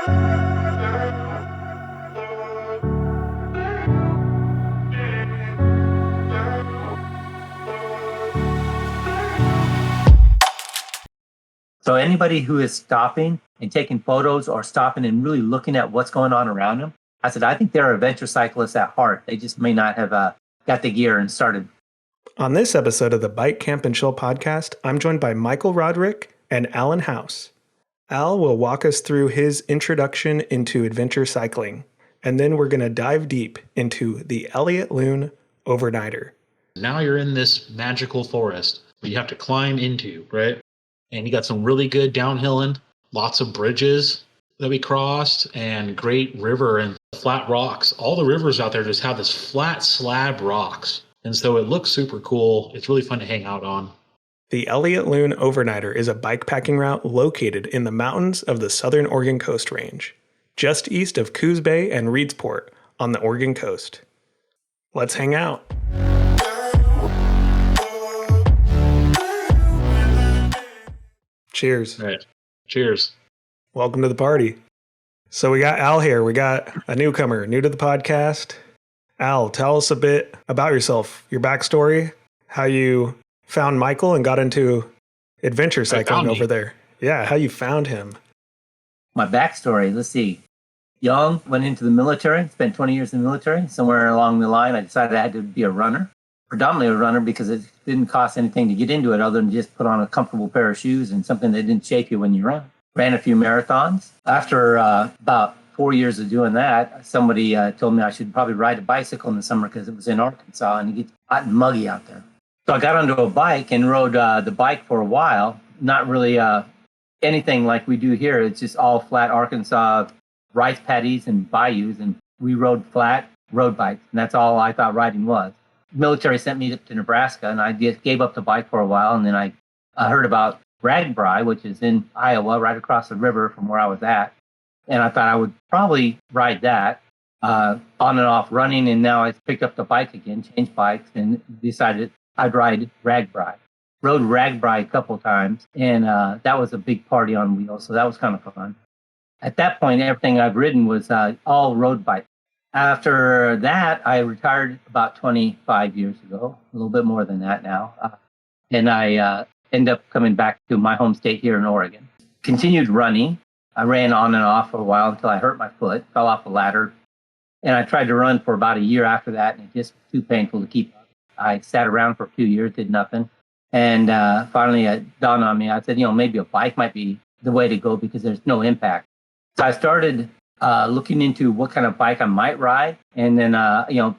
So anybody who is stopping and taking photos or stopping and really looking at what's going on around them, I said, I think they're adventure cyclists at heart. They just may not have got the gear and started. On this episode of the Bike, Camp, and Chill podcast, I'm joined by Michael Roderick and Alan House. Al will walk us through his introduction into adventure cycling, and then we're going to dive deep into the Elliott Loon Overnighter. Now you're in this magical forest that you have to climb into, right? And you got some really good downhilling, lots of bridges that we crossed, and great river and flat rocks. All the rivers out there just have this flat slab rocks. And so it looks super cool. It's really fun to hang out on. The Elliott Loon Overnighter is a bikepacking route located in the mountains of the southern Oregon Coast Range, just east of Coos Bay and Reedsport on the Oregon coast. Let's hang out. Cheers. All right. Cheers. Welcome to the party. So we got Al here. We got a newcomer, new to the podcast. Al, tell us a bit about yourself, your backstory, how you found Michael and got into adventure cycling over there. Yeah, how you found him. My backstory, let's see. Young, went into the military, spent 20 years in the military. Somewhere along the line, I decided I had to be a runner. Predominantly a runner because it didn't cost anything to get into it other than just put on a comfortable pair of shoes and something that didn't shake you when you run. Ran a few marathons. After about 4 years of doing that, somebody told me I should probably ride a bicycle in the summer because it was in Arkansas and it gets hot and muggy out there. So I got onto a bike and rode the bike for a while. Not really anything like we do here. It's just all flat Arkansas rice paddies and bayous, and we rode flat road bikes, and that's all I thought riding was. Military sent me to Nebraska, and I just gave up the bike for a while, and then I heard about Ragbri, which is in Iowa, right across the river from where I was at, and I thought I would probably ride that on and off running, and now I picked up the bike again, changed bikes, and decided I'd ride Ragbri. Rode Ragbri a couple times, and that was a big party on wheels, so that was kind of fun. At that point, everything I've ridden was all road bikes. After that, I retired about 25 years ago, a little bit more than that now. And I ended up coming back to my home state here in Oregon. Continued running. I ran on and off for a while until I hurt my foot, fell off a ladder. And I tried to run for about a year after that, and it just was too painful to keep up. I sat around for a few years, did nothing. And finally it dawned on me. I said, maybe a bike might be the way to go because there's no impact. So I started looking into what kind of bike I might ride. And then,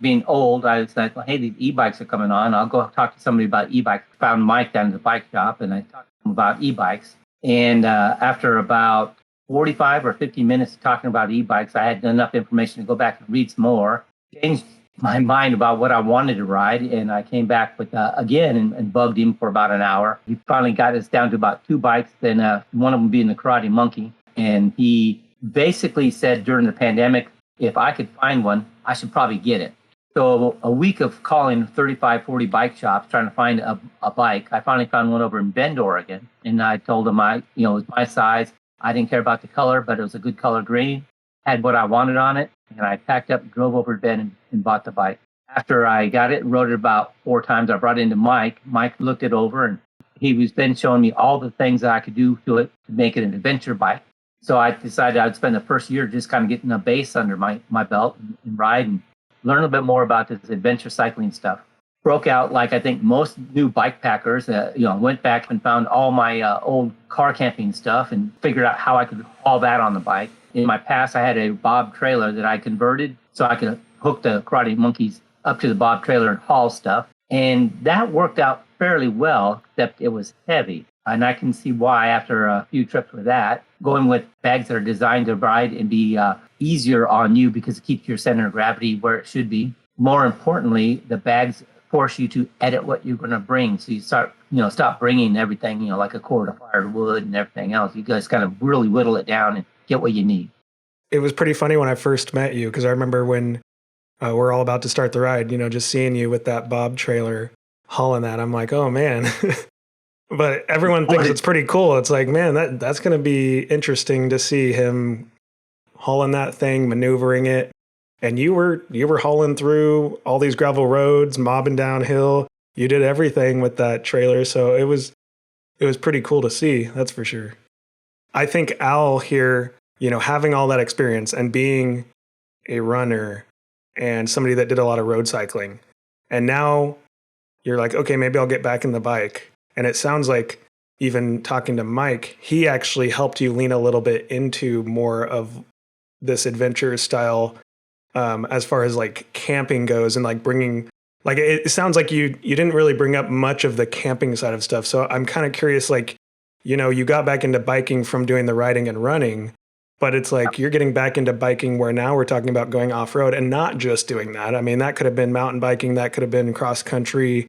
being old, I was like, well, hey, these e-bikes are coming on. I'll go talk to somebody about e-bikes. Found Mike down at the bike shop, and I talked to him about e-bikes. And after about 45 or 50 minutes of talking about e-bikes, I had enough information to go back and read some more, changed my mind about what I wanted to ride. And I came back with again and bugged him for about an hour. He finally got us down to about 2 bikes, then one of them being the Karate Monkey. And he basically said during the pandemic, if I could find one, I should probably get it. So a week of calling 35, 40 bike shops, trying to find a bike, I finally found one over in Bend, Oregon. And I told him it was my size. I didn't care about the color, but it was a good color green, had what I wanted on it. And I packed up, drove over to Bend and bought the bike. After I got it, rode it about 4 times. I brought it into Mike. Mike looked it over, and he was then showing me all the things that I could do to it to make it an adventure bike. So I decided I'd spend the first year just kind of getting a base under my belt and ride and learn a little bit more about this adventure cycling stuff. Broke out like I think most new bike packers, went back and found all my old car camping stuff and figured out how I could haul that on the bike. In my past, I had a Bob trailer that I converted so I could hook the Karate Monkeys up to the Bob trailer and haul stuff. And that worked out fairly well, except it was heavy. And I can see why after a few trips with that, going with bags that are designed to ride and be easier on you because it keeps your center of gravity where it should be. More importantly, the bags force you to edit what you're going to bring. So you stop bringing everything, like a cord of firewood and everything else. You guys kind of really whittle it down and get what you need. It was pretty funny when I first met you because I remember when we're all about to start the ride, just seeing you with that Bob trailer hauling that. I'm like, oh man. But everyone thinks it's pretty cool. It's like, man, that's going to be interesting to see him hauling that thing, maneuvering it. And you were hauling through all these gravel roads, mobbing downhill. You did everything with that trailer. So it was pretty cool to see, that's for sure. I think Al here, having all that experience and being a runner and somebody that did a lot of road cycling, and now you're like, okay, maybe I'll get back in the bike. And it sounds like, even talking to Mike, he actually helped you lean a little bit into more of this adventure style, as far as like camping goes, and like bringing, like, it sounds like you didn't really bring up much of the camping side of stuff. So I'm kind of curious, like, you got back into biking from doing the riding and running, but it's like you're getting back into biking where now we're talking about going off-road and not just doing that. I mean, that could have been mountain biking, that could have been cross country.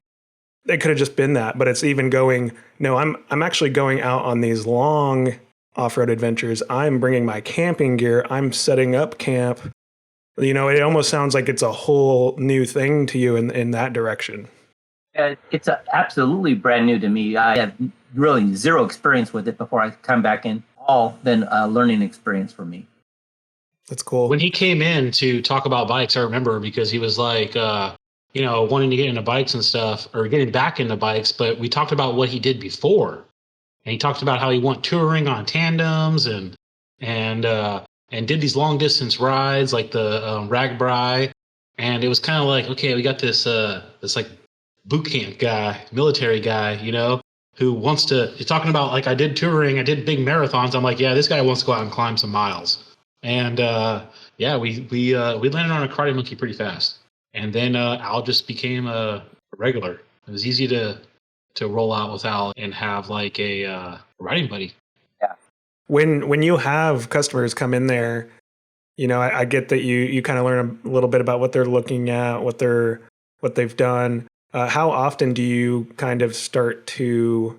It could have just been that, but it's even going, no, I'm actually going out on these long off-road adventures. I'm bringing my camping gear. I'm setting up camp. It almost sounds like it's a whole new thing to you in that direction. It's absolutely brand new to me. I have really zero experience with it before I come back in. All been a learning experience for me. That's cool. When he came in to talk about bikes, I remember, because he was like, wanting to get into bikes and stuff, or getting back into bikes, but we talked about what he did before. And he talked about how he went touring on tandems and did these long distance rides like the Ragbri. And it was kind of like, okay, we got this like boot camp guy, military guy, who wants to, he's talking about, like, I did touring, I did big marathons. I'm like, yeah, this guy wants to go out and climb some miles. And we landed on a karate monkey pretty fast. And then Al just became a regular. It was easy to roll out with Al and have like a riding buddy. Yeah. When you have customers come in there, I get that you kind of learn a little bit about what they're looking at, what they've done. How often do you kind of start to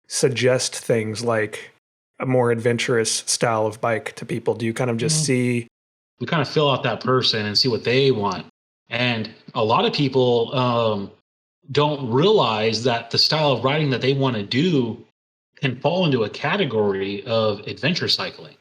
suggest things like a more adventurous style of bike to people? Do you kind of just see? We kind of fill out that person and see what they want. And a lot of people don't realize that the style of riding that they want to do can fall into a category of adventure cycling.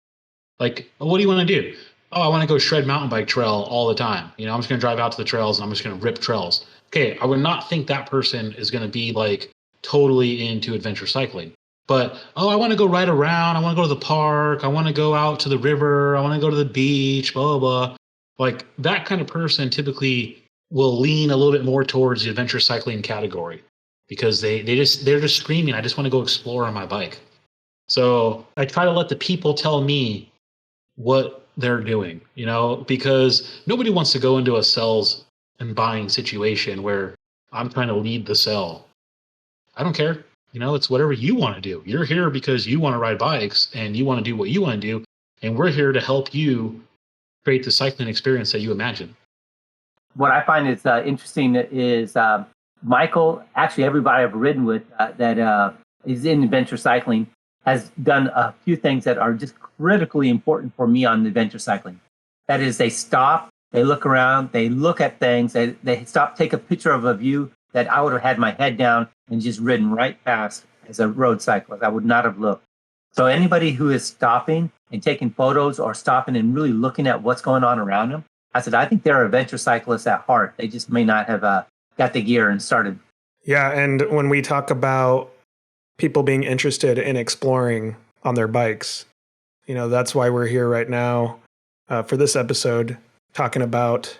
Like, what do you want to do? Oh, I want to go shred mountain bike trail all the time. I'm just going to drive out to the trails and I'm just going to rip trails. Okay, I would not think that person is going to be like totally into adventure cycling. But, I want to go ride around. I want to go to the park. I want to go out to the river. I want to go to the beach, blah, blah, blah. Like, that kind of person typically will lean a little bit more towards the adventure cycling category, because they're just screaming, I just want to go explore on my bike. So I try to let the people tell me what they're doing, because nobody wants to go into a sells and buying situation where I'm trying to lead the sell. I don't care. It's whatever you want to do. You're here because you want to ride bikes and you want to do what you want to do. And we're here to help you create the cycling experience that you imagine. What I find is interesting is Michael, actually everybody I've ridden with that is in adventure cycling, has done a few things that are just critically important for me on adventure cycling. That is, they stop, they look around, they look at things, they stop, take a picture of a view that I would have had my head down and just ridden right past as a road cyclist. I would not have looked. So anybody who is stopping and taking photos or stopping and really looking at what's going on around them, I said, I think they're adventure cyclists at heart. They just may not have got the gear and started. Yeah, and when we talk about people being interested in exploring on their bikes, that's why we're here right now for this episode, talking about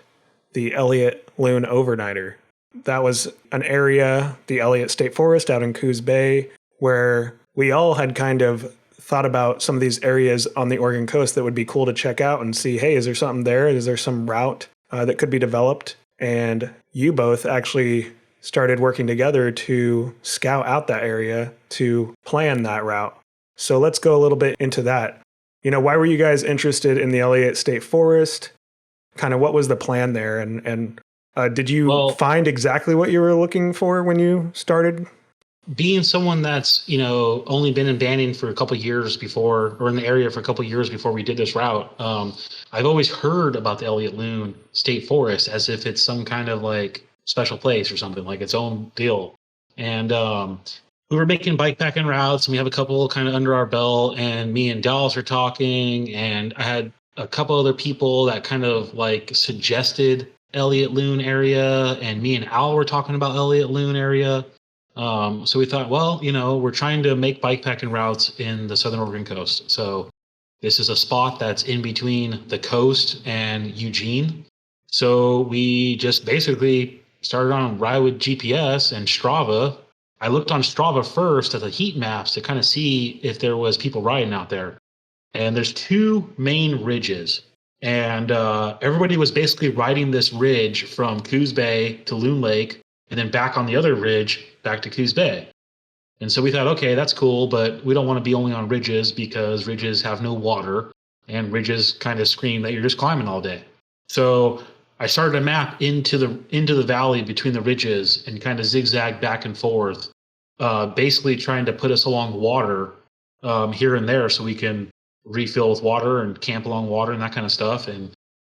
the Elliott Loon Overnighter. That was an area, the Elliott State Forest out in Coos Bay, where we all had kind of thought about some of these areas on the Oregon coast that would be cool to check out and see, hey, is there something there? Is there some route that could be developed? And you both actually started working together to scout out that area, to plan that route. So let's go a little bit into that. Why were you guys interested in the Elliott State Forest? Kind of what was the plan there? And did you find exactly what you were looking for when you started? Being someone that's, only been in Banning for a couple of years before, or in the area for a couple of years before we did this route, I've always heard about the Elliott Loon State Forest as if it's some kind of like special place or something, like its own deal. And we were making bikepacking routes, and we have a couple kind of under our belt, and me and Dallas were talking, and I had a couple other people that kind of like suggested Elliott Loon area, and me and Al were talking about Elliott Loon area. So we thought, well, we're trying to make bikepacking routes in the Southern Oregon coast. So this is a spot that's in between the coast and Eugene. So we just basically started on Ride with GPS and Strava. I looked on Strava first at the heat maps to kind of see if there was people riding out there. And there's two main ridges. And everybody was basically riding this ridge from Coos Bay to Loon Lake, and then back on the other ridge back to Coos Bay. And so we thought, okay, that's cool, but we don't want to be only on ridges because ridges have no water, and ridges kind of scream that you're just climbing all day. So I started to map into the valley between the ridges and kind of zigzag back and forth, basically trying to put us along water here and there so we can refill with water and camp along water and that kind of stuff. And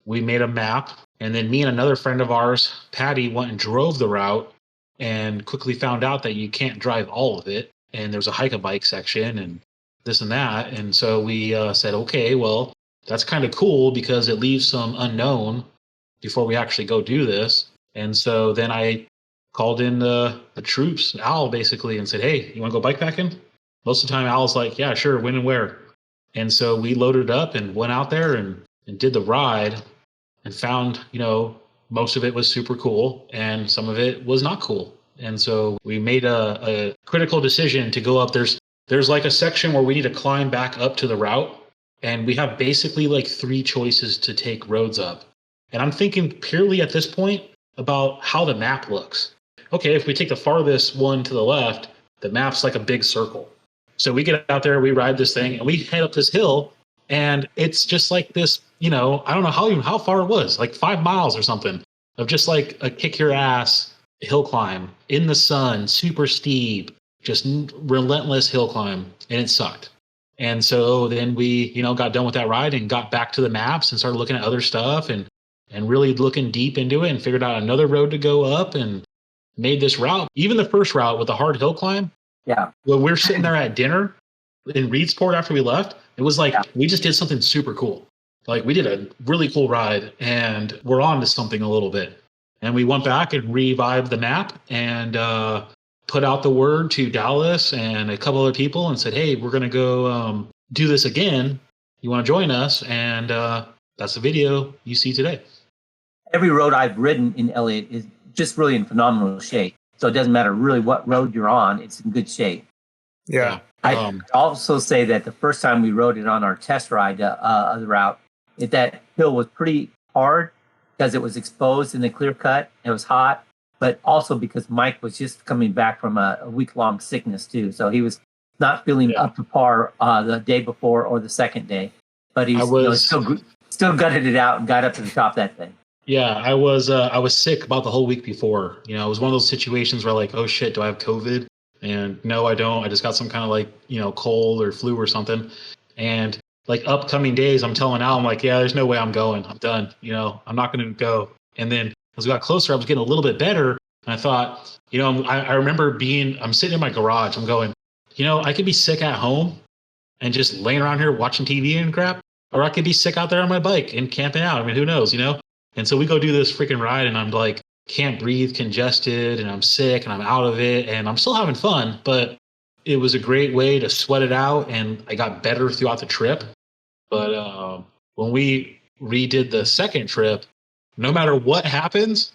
we made a map, and then me and another friend of ours, Patty, went and drove the route and quickly found out that you can't drive all of it, and there's a hike-a-bike section and this and that. And so we said, okay, well, that's kind of cool because it leaves some unknown before we actually go do this. And so then I called in the troops, Al, basically, and said, hey, you want to go bikepacking? Most of the time, Al's like, yeah, sure, when and where? And so we loaded up and went out there and did the ride and found, most of it was super cool and some of it was not cool. And so we made a critical decision to go up. There's like a section where we need to climb back up to the route, and we have basically like 3 choices to take roads up. And I'm thinking purely at this point about how the map looks. Okay, if we take the farthest one to the left, the map's like a big circle. So we get out there, we ride this thing, and we head up this hill, and it's just like this, I don't know how far it was, like 5 miles or something, of just like a kick your ass hill climb in the sun, super steep, just relentless hill climb, and it sucked. And so then we, got done with that ride and got back to the maps and started looking at other stuff and really looking deep into it and figured out another road to go up and made this route. Even the first route with the hard hill climb. Yeah. When we're sitting there at dinner in Reedsport after we left, it was like we just did something super cool. Like we did a really cool ride and we're on to something a little bit. And we went back and revived the map and put out the word to Dallas and a couple other people and said, hey, we're going to go do this again. You want to join us? And that's the video you see today. Every road I've ridden in Elliott is just really in phenomenal shape. So it doesn't matter really what road you're on, it's in good shape. Yeah. I also say that the first time we rode it on our test ride of the route, that hill was pretty hard because it was exposed in the clear cut. It was hot, but also because Mike was just coming back from a week-long sickness too. So he was not feeling up to par the day before or the second day. But he was still gutted it out and got up to the top of that thing. Yeah, I was sick about the whole week before. It was one of those situations where like, oh shit, do I have COVID? And no, I don't. I just got some kind of like, cold or flu or something. And like upcoming days, I'm telling Al, I'm like, yeah, there's no way I'm going. I'm done. I'm not going to go. And then as we got closer, I was getting a little bit better. And I thought, I remember I'm sitting in my garage. I'm going, I could be sick at home and just laying around here watching TV and crap. Or I could be sick out there on my bike and camping out. I mean, who knows, And so we go do this freaking ride and I'm like, can't breathe, congested, and I'm sick and I'm out of it and I'm still having fun, but it was a great way to sweat it out and I got better throughout the trip. But when we redid the second trip, no matter what happens,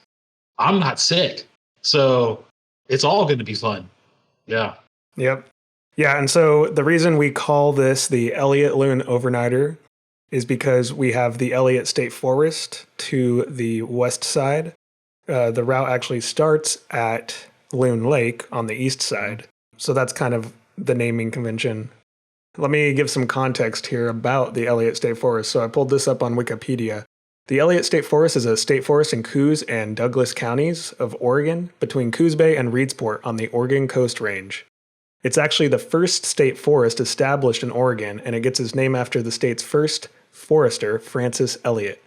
I'm not sick. So it's all going to be fun. Yeah. Yep. Yeah. And so the reason we call this the Elliott Loon Overnighter is because we have the Elliott State Forest to the west side. The route actually starts at Loon Lake on the east side. So that's kind of the naming convention. Let me give some context here about the Elliott State Forest. So I pulled this up on Wikipedia. The Elliott State Forest is a state forest in Coos and Douglas counties of Oregon between Coos Bay and Reedsport on the Oregon Coast Range. It's actually the first state forest established in Oregon, and it gets its name after the state's first forester, Francis Elliott.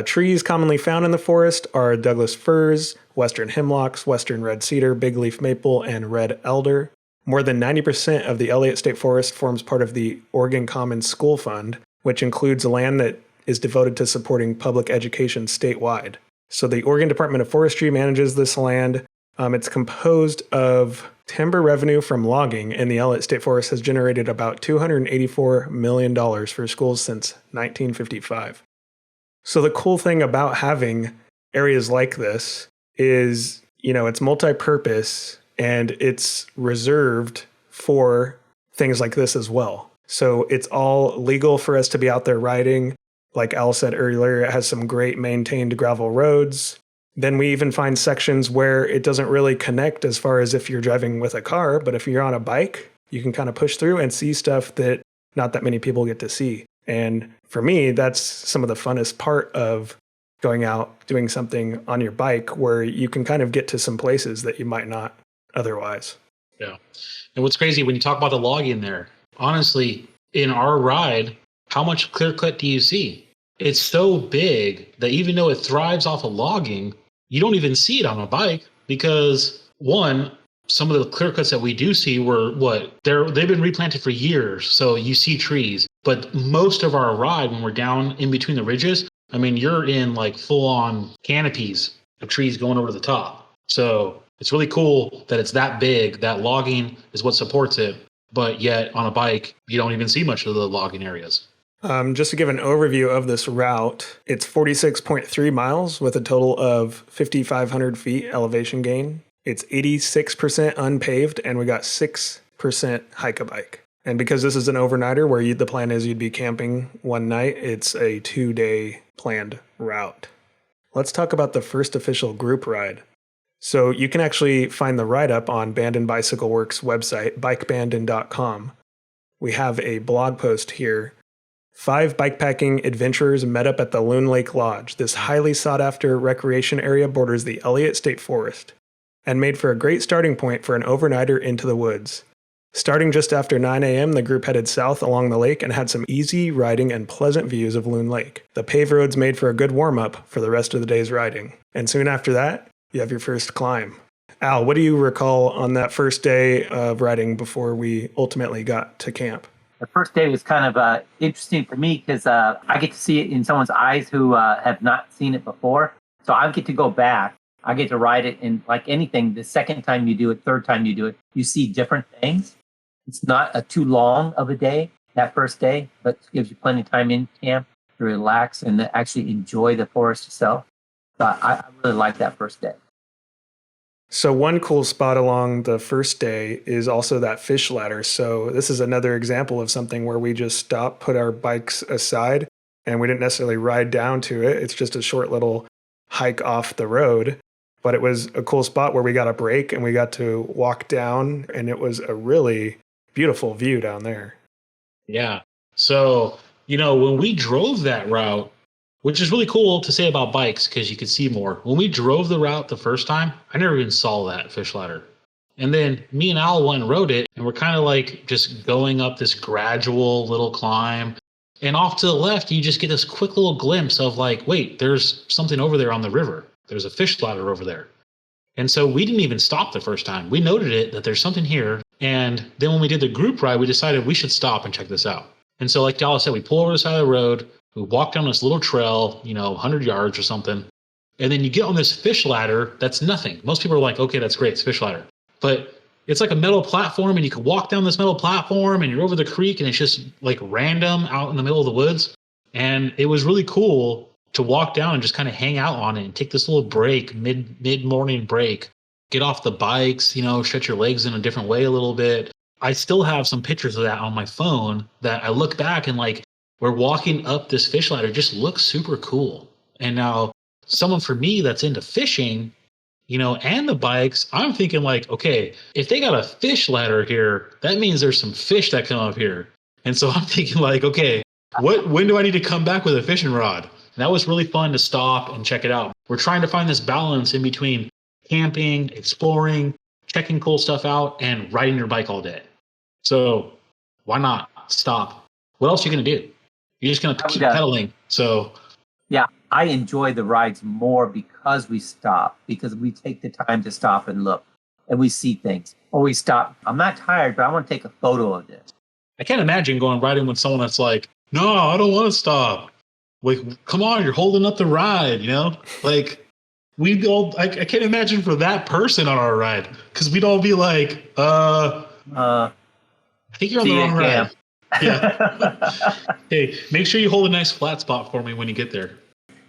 Trees commonly found in the forest are Douglas firs, western hemlocks, western red cedar, big leaf maple, and red elder. More than 90% of the Elliott State Forest forms part of the Oregon Commons School Fund, which includes land that is devoted to supporting public education statewide. So the Oregon Department of Forestry manages this land. It's composed of timber revenue from logging, and the Elliott State Forest has generated about $284 million for schools since 1955. So the cool thing about having areas like this is, it's multi-purpose and it's reserved for things like this as well. So it's all legal for us to be out there riding. Like Al said earlier, it has some great maintained gravel roads. Then we even find sections where it doesn't really connect as far as if you're driving with a car, but if you're on a bike, you can kind of push through and see stuff that not that many people get to see. And for me, that's some of the funnest part of going out, doing something on your bike where you can kind of get to some places that you might not otherwise. Yeah. And what's crazy when you talk about the logging there, honestly, in our ride, how much clear cut do you see? It's so big that even though it thrives off of logging, you don't even see it on a bike because, one, some of the clear cuts that we do see were they've been replanted for years. So you see trees, but most of our ride when we're down in between the ridges, you're in like full on canopies of trees going over the top. So it's really cool that it's that big, that logging is what supports it. But yet on a bike, you don't even see much of the logging areas. Just to give an overview of this route, it's 46.3 miles with a total of 5,500 feet elevation gain. It's 86% unpaved, and we got 6% hike-a-bike. And because this is an overnighter where the plan is you'd be camping one night, it's a 2-day planned route. Let's talk about the first official group ride. So you can actually find the write-up on Bandon Bicycle Works website, bikebandon.com. We have a blog post here. 5 bikepacking adventurers met up at the Loon Lake Lodge. This highly sought-after recreation area borders the Elliott State Forest and made for a great starting point for an overnighter into the woods. Starting just after 9 a.m., the group headed south along the lake and had some easy riding and pleasant views of Loon Lake. The paved roads made for a good warm-up for the rest of the day's riding. And soon after that, you have your first climb. Al, what do you recall on that first day of riding before we ultimately got to camp? The first day was kind of interesting for me because I get to see it in someone's eyes who have not seen it before. So I get to go back. I get to ride it. And like anything, the second time you do it, third time you do it, you see different things. It's not too long of a day, that first day, but it gives you plenty of time in camp to relax and to actually enjoy the forest itself. So I really like that first day. So one cool spot along the first day is also that fish ladder. So this is another example of something where we just stopped, put our bikes aside, and we didn't necessarily ride down to it. It's just a short little hike off the road. But it was a cool spot where we got a break and we got to walk down, and it was a really beautiful view down there. Yeah. So, when we drove that route, which is really cool to say about bikes because you could see more. When we drove the route the first time, I never even saw that fish ladder. And then me and Al went and rode it, and we're kind of like just going up this gradual little climb. And off to the left, you just get this quick little glimpse of like, wait, there's something over there on the river. There's a fish ladder over there. And so we didn't even stop the first time. We noted it that there's something here. And then when we did the group ride, we decided we should stop and check this out. And so like Dallas said, we pull over the side of the road. We walk down this little trail, 100 yards or something. And then you get on this fish ladder that's nothing. Most people are like, okay, that's great, it's a fish ladder. But it's like a metal platform, and you can walk down this metal platform and you're over the creek, and it's just like random out in the middle of the woods. And it was really cool to walk down and just kind of hang out on it and take this little break, mid-morning break, get off the bikes, stretch your legs in a different way a little bit. I still have some pictures of that on my phone that I look back and like, we're walking up this fish ladder, just looks super cool. And now someone for me that's into fishing, and the bikes, I'm thinking like, okay, if they got a fish ladder here, that means there's some fish that come up here. And so I'm thinking like, okay, when do I need to come back with a fishing rod? And that was really fun to stop and check it out. We're trying to find this balance in between camping, exploring, checking cool stuff out, and riding your bike all day. So why not stop? What else are you going to do? You're just going to keep pedaling. So, yeah, I enjoy the rides more because we stop, because we take the time to stop and look and we see things. Or we stop. I'm not tired, but I want to take a photo of this. I can't imagine going riding with someone that's like, no, I don't want to stop. like, come on, you're holding up the ride, you know? Like, we'd all, I can't imagine for that person on our ride, because we'd all be like, I think you're on the wrong ride. Yeah. Hey, make sure you hold a nice flat spot for me when you get there.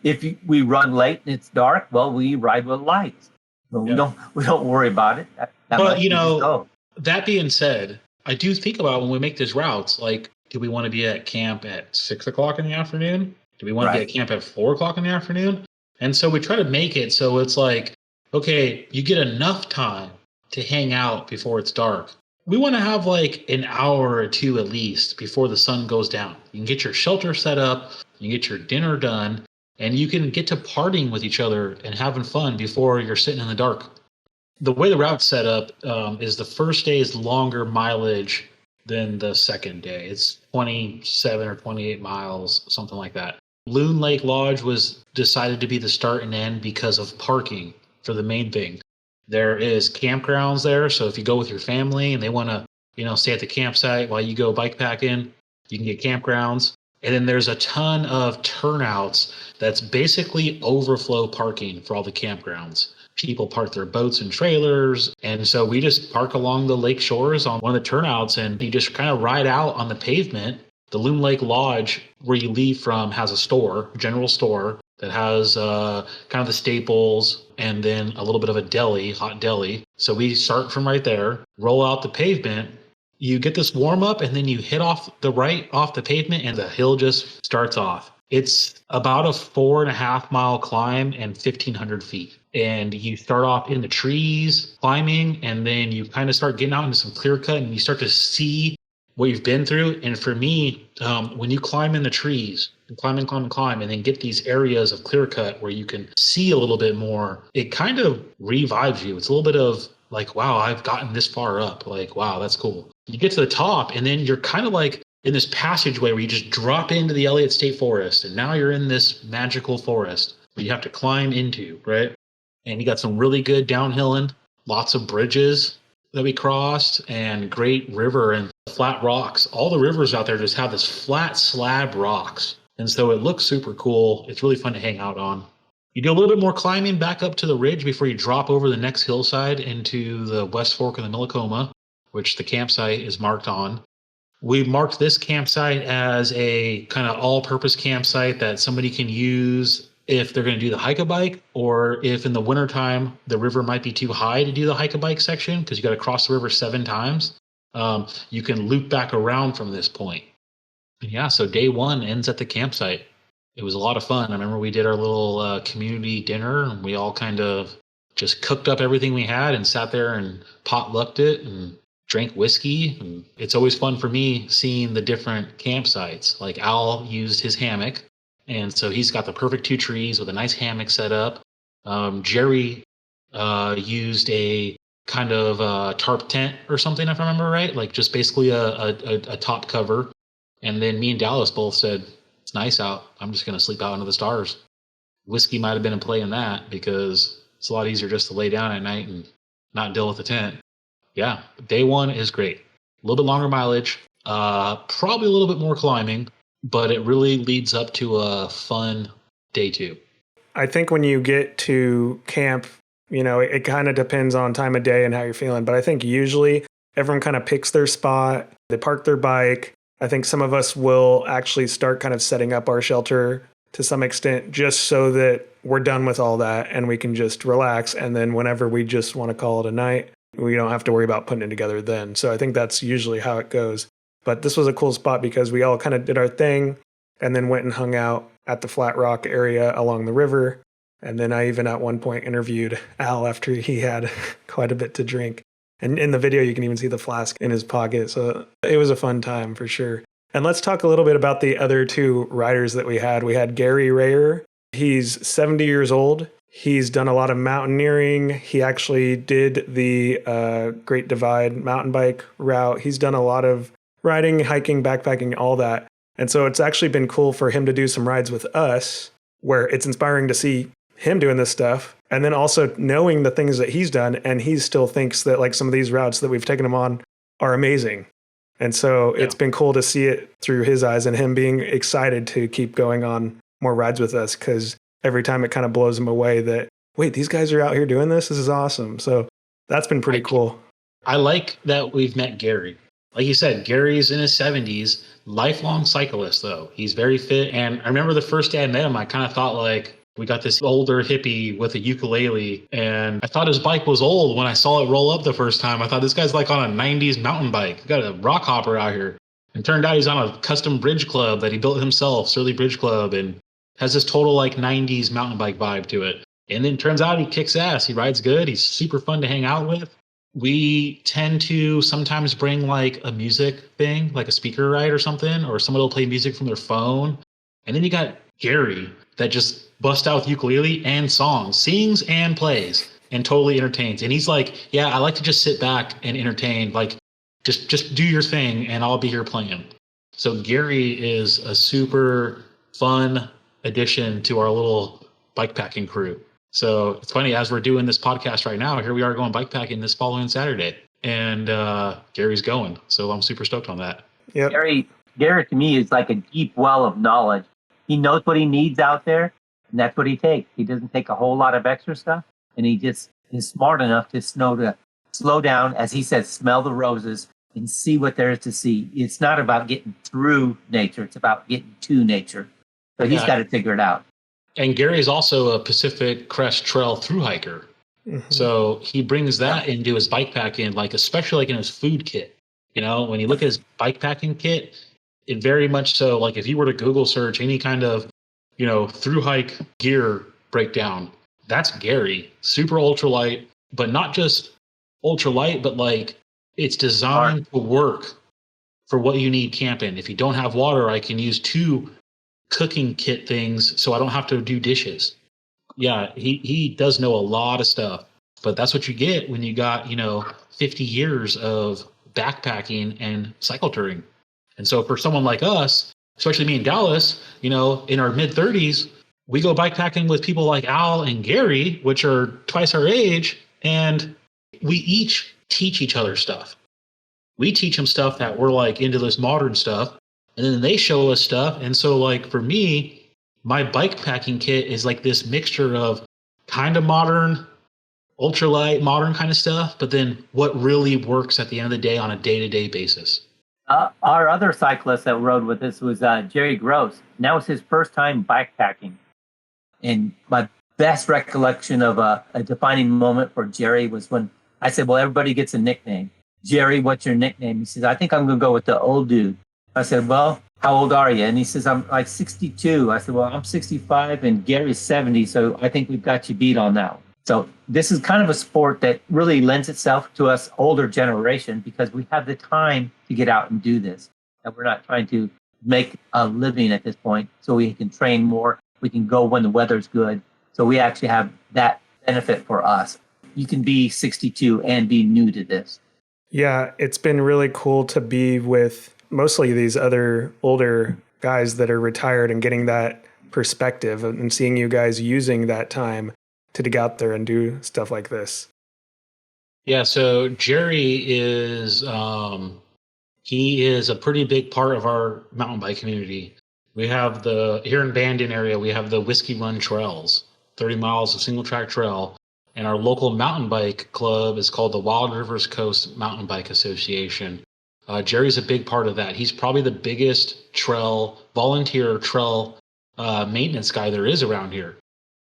If we run late and it's dark, well, we ride with lights. So we don't worry about it. But you know, that being said, I do think about when we make these routes, like, do we want to be at camp at 6 o'clock in the afternoon? Do we want to be at camp at 4 o'clock in the afternoon? And so we try to make it so it's like, okay, you get enough time to hang out before it's dark. We want to have like an hour or two at least before the sun goes down. You can get your shelter set up, you can get your dinner done, and you can get to partying with each other and having fun before you're sitting in the dark. The way the route's set up is the first day is longer mileage than the second day. It's 27 or 28 miles, something like that. Loon Lake Lodge was decided to be the start and end because of parking for the main thing. There is campgrounds there, so if you go with your family and they want to, you know, stay at the campsite while you go bikepacking, you can get campgrounds. And then there's a ton of turnouts that's basically overflow parking for all the campgrounds. People park their boats and trailers. And so we just park along the lake shores on one of the turnouts, and you just kind of ride out on the pavement. The Loon Lake Lodge, where you leave from, has a store, general store, that has kind of the staples and then a little bit of a deli, hot deli. So we start from right there, roll out the pavement. You get this warm up, and then you hit off the right off the pavement, and the hill just starts off. It's about a 4.5 mile climb and 1,500 feet. And you start off in the trees climbing, and then you kind of start getting out into some clear cut, and you start to see what you've been through. And for me, when you climb in the trees, climb, and then get these areas of clear cut where you can see a little bit more, it kind of revives you. It's a little bit of like, wow, I've gotten this far up. Like, wow, that's cool. You get to the top, and then you're kind of like in this passageway where you just drop into the Elliott State Forest. And now you're in this magical forest where you have to climb into, right? And you got some really good downhilling, lots of bridges that we crossed, and great river and flat rocks. All the rivers out there just have this flat slab rocks. And so it looks super cool. It's really fun to hang out on. You do a little bit more climbing back up to the ridge before you drop over the next hillside into the West Fork of the Millicoma, which the campsite is marked on. We marked this campsite as a kind of all-purpose campsite that somebody can use if they're going to do the hike-a-bike, or if in the wintertime the river might be too high to do the hike-a-bike section because you got to cross the river 7 times. You can loop back around from this point. And yeah, so day 1 ends at the campsite. It was a lot of fun. I remember we did our little community dinner, and we all kind of just cooked up everything we had and sat there and potlucked it and drank whiskey. And it's always fun for me seeing the different campsites. Like Al used his hammock, and so he's got the perfect 2 trees with a nice hammock set up. Jerry used a kind of tarp tent or something, if I remember right, like just basically a top cover. And then me and Dallas both said, it's nice out. I'm just going to sleep out under the stars. Whiskey might have been in play in that because it's a lot easier just to lay down at night and not deal with the tent. Yeah, day 1 is great. A little bit longer mileage, probably a little bit more climbing, but it really leads up to a fun day 2. I think when you get to camp, you know, it kind of depends on time of day and how you're feeling. But I think usually everyone kind of picks their spot. They park their bike. I think some of us will actually start kind of setting up our shelter to some extent just so that we're done with all that and we can just relax. And then whenever we just want to call it a night, we don't have to worry about putting it together then. So I think that's usually how it goes. But this was a cool spot because we all kind of did our thing and then went and hung out at the Flat Rock area along the river. And then I even at one point interviewed Al after he had quite a bit to drink. And in the video, you can even see the flask in his pocket. So it was a fun time for sure. And let's talk a little bit about the other 2 riders that we had. We had Gary Rayer. He's 70 years old. He's done a lot of mountaineering. He actually did the Great Divide mountain bike route. He's done a lot of riding, hiking, backpacking, all that. And so it's actually been cool for him to do some rides with us where it's inspiring to see him doing this stuff. And then also knowing the things that he's done. And he still thinks that like some of these routes that we've taken him on are amazing. And so It's been cool to see it through his eyes and him being excited to keep going on more rides with us, because every time it kind of blows them away that, wait, these guys are out here doing this? This is awesome. So that's been pretty cool. I like that we've met Gary. Like you said, Gary's in his 70s, lifelong cyclist, though. He's very fit. And I remember the first day I met him, I kind of thought like, we got this older hippie with a ukulele, and I thought his bike was old when I saw it roll up the first time. I thought this guy's like on a 90s mountain bike. He got a rock hopper out here. And turned out he's on a custom bridge club that he built himself, Surly Bridge Club, and has this total like 90s mountain bike vibe to it. And then turns out he kicks ass. He rides good. He's super fun to hang out with. We tend to sometimes bring like a music thing, like a speaker ride or something, or somebody will play music from their phone. And then you got Gary that just busts out with ukulele and songs, sings and plays, and totally entertains. And he's like, yeah, I like to just sit back and entertain. Like, just do your thing and I'll be here playing. So Gary is a super fun addition to our little bikepacking crew. So it's funny, as we're doing this podcast right now, here we are going bikepacking this following Saturday, and Gary's going. So I'm super stoked on that. Yep. Gary to me is like a deep well of knowledge. He knows what he needs out there, and that's what he takes. He doesn't take a whole lot of extra stuff, and he just is smart enough to slow down, as he says, smell the roses and see what there is to see. It's not about getting through nature. It's about getting to nature. So he's got to figure it out. And Gary is also a Pacific Crest Trail thru hiker. Mm-hmm. So he brings that into his bikepacking, like especially like in his food kit. You know, when you look at his bikepacking kit, it very much so, like if you were to Google search any kind of, you know, thru hike gear breakdown, that's Gary. Super ultralight, but not just ultralight, but like it's designed to work for what you need camping. If you don't have water, I can use 2 cooking kit things so I don't have to do dishes. Yeah, he does know a lot of stuff, but that's what you get when you got, 50 years of backpacking and cycle touring. And so for someone like us, especially me and Dallas, in our mid 30s, we go bikepacking with people like Al and Gary, which are twice our age, and we each teach each other stuff. We teach them stuff that we're like into this modern stuff, and then they show us stuff. And so like for me, my bikepacking kit is like this mixture of kind of modern, ultralight, modern kind of stuff, but then what really works at the end of the day on a day-to-day basis. Our other cyclist that rode with us was Jerry Gross. And that was his first time bikepacking. And my best recollection of a defining moment for Jerry was when I said, well, everybody gets a nickname. Jerry, what's your nickname? He says, I think I'm going to go with the old dude. I said, well, how old are you? And he says, I'm like 62. I said, well, I'm 65 and Gary's 70. So I think we've got you beat on that one. So this is kind of a sport that really lends itself to us older generation because we have the time to get out and do this. And we're not trying to make a living at this point. So we can train more. We can go when the weather's good. So we actually have that benefit for us. You can be 62 and be new to this. Yeah, it's been really cool to be with mostly these other older guys that are retired and getting that perspective and seeing you guys using that time to get out there and do stuff like this. Yeah, so Jerry is he is a pretty big part of our mountain bike community. We have here in Bandon area, we have the Whiskey Run Trails, 30 miles of single track trail. And our local mountain bike club is called the Wild Rivers Coast Mountain Bike Association. Jerry's a big part of that. He's probably the biggest volunteer trail maintenance guy there is around here.